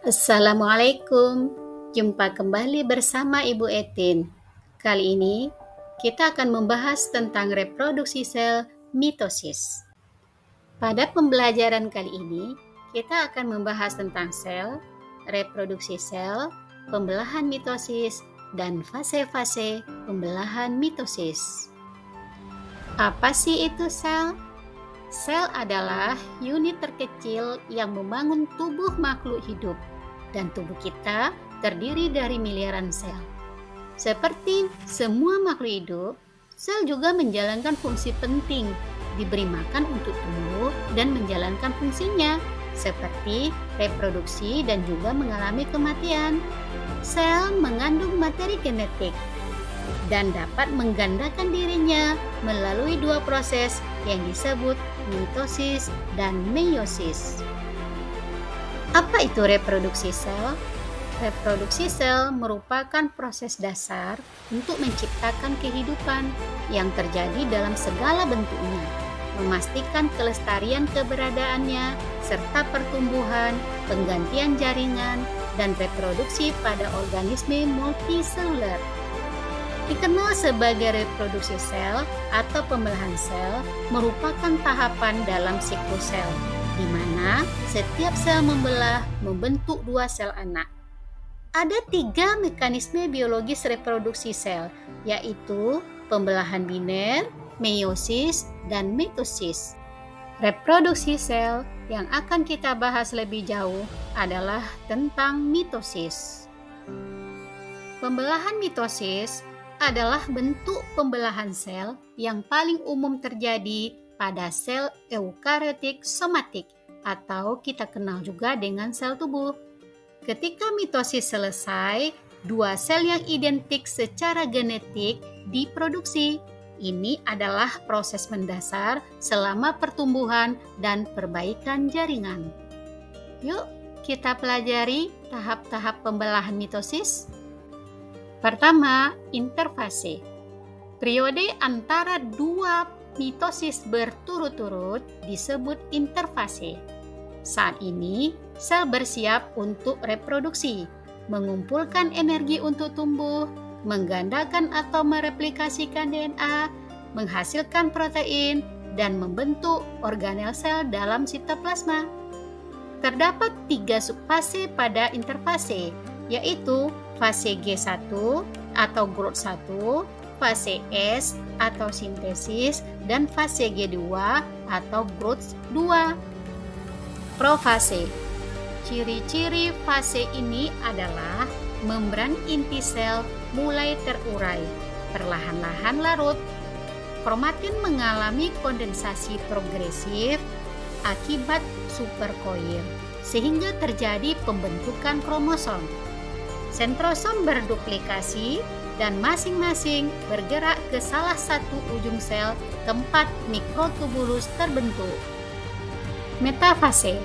Assalamualaikum, jumpa kembali bersama Ibu Etin. Kali ini kita akan membahas tentang reproduksi sel mitosis. Pada pembelajaran kali ini, kita akan membahas tentang sel, reproduksi sel, pembelahan mitosis, dan fase-fase pembelahan mitosis. Apa sih itu sel? Sel adalah unit terkecil yang membangun tubuh makhluk hidup, dan tubuh kita terdiri dari miliaran sel. Seperti semua makhluk hidup, sel juga menjalankan fungsi penting, diberi makan untuk tumbuh dan menjalankan fungsinya, seperti reproduksi dan juga mengalami kematian. Sel mengandung materi genetik dan dapat menggandakan dirinya melalui dua proses yang disebut mitosis dan meiosis. Apa itu reproduksi sel? Reproduksi sel merupakan proses dasar untuk menciptakan kehidupan yang terjadi dalam segala bentuknya, memastikan kelestarian keberadaannya, serta pertumbuhan, penggantian jaringan, dan reproduksi pada organisme multiseluler. Dikenal sebagai reproduksi sel atau pembelahan sel merupakan tahapan dalam siklus sel, di mana setiap sel membelah membentuk dua sel anak. Ada 3 mekanisme biologis reproduksi sel, yaitu pembelahan biner, meiosis, dan mitosis. Reproduksi sel yang akan kita bahas lebih jauh adalah tentang mitosis. Pembelahan mitosis adalah bentuk pembelahan sel yang paling umum terjadi pada sel eukariotik somatik atau kita kenal juga dengan sel tubuh. Ketika mitosis selesai, dua sel yang identik secara genetik diproduksi. Ini adalah proses mendasar selama pertumbuhan dan perbaikan jaringan. Yuk, kita pelajari tahap-tahap pembelahan mitosis. Pertama, interfase. Periode antara dua mitosis berturut-turut disebut interfase. Saat ini, sel bersiap untuk reproduksi, mengumpulkan energi untuk tumbuh, menggandakan atau mereplikasikan DNA, menghasilkan protein, dan membentuk organel sel dalam sitoplasma. Terdapat 3 subfase pada interfase, yaitu fase G1 atau growth 1, fase S atau sintesis, dan fase G2 atau growth 2. Profase. Ciri-ciri fase ini adalah membran inti sel mulai terurai, perlahan-lahan larut. Kromatin mengalami kondensasi progresif akibat superkoil, sehingga terjadi pembentukan kromosom. Sentrosom berduplikasi dan masing-masing bergerak ke salah satu ujung sel tempat mikrotubulus terbentuk. Metafase.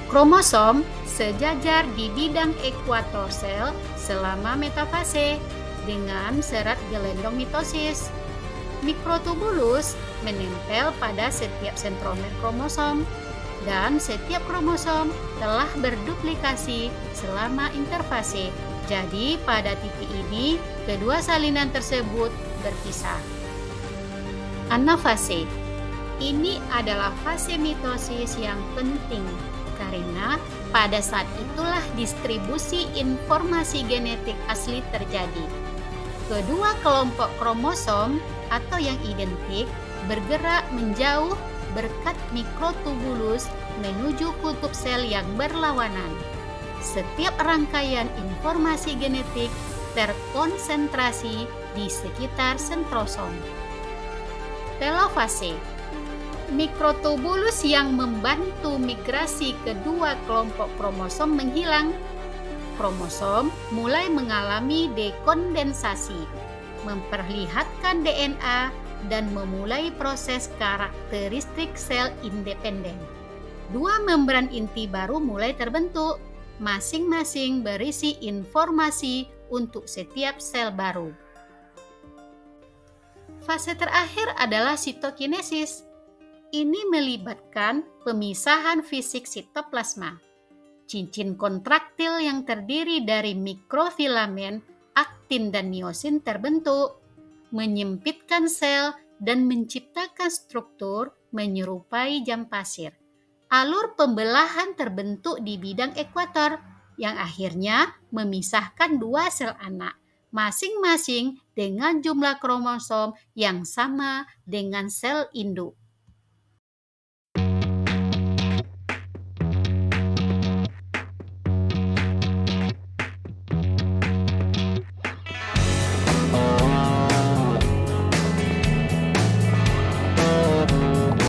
Kromosom sejajar di bidang ekuator sel selama metafase dengan serat gelendong mitosis. Mikrotubulus menempel pada setiap sentromer kromosom dan setiap kromosom telah berduplikasi selama interfase. Jadi pada titik ini kedua salinan tersebut berpisah. Anafase. Ini adalah fase mitosis yang penting karena pada saat itulah distribusi informasi genetik asli terjadi. Kedua kelompok kromosom atau yang identik bergerak menjauh berkat mikrotubulus menuju kutub sel yang berlawanan. Setiap rangkaian informasi genetik terkonsentrasi di sekitar sentrosom. Telofase. Mikrotubulus yang membantu migrasi kedua kelompok kromosom menghilang. Kromosom mulai mengalami dekondensasi, memperlihatkan DNA dan memulai proses karakteristik sel independen. Dua membran inti baru mulai terbentuk, masing-masing berisi informasi untuk setiap sel baru. Fase terakhir adalah sitokinesis. Ini melibatkan pemisahan fisik sitoplasma. Cincin kontraktil yang terdiri dari mikrofilamen, aktin dan miosin terbentuk, menyempitkan sel dan menciptakan struktur menyerupai jam pasir. Alur pembelahan terbentuk di bidang ekuator yang akhirnya memisahkan dua sel anak, masing-masing dengan jumlah kromosom yang sama dengan sel induk.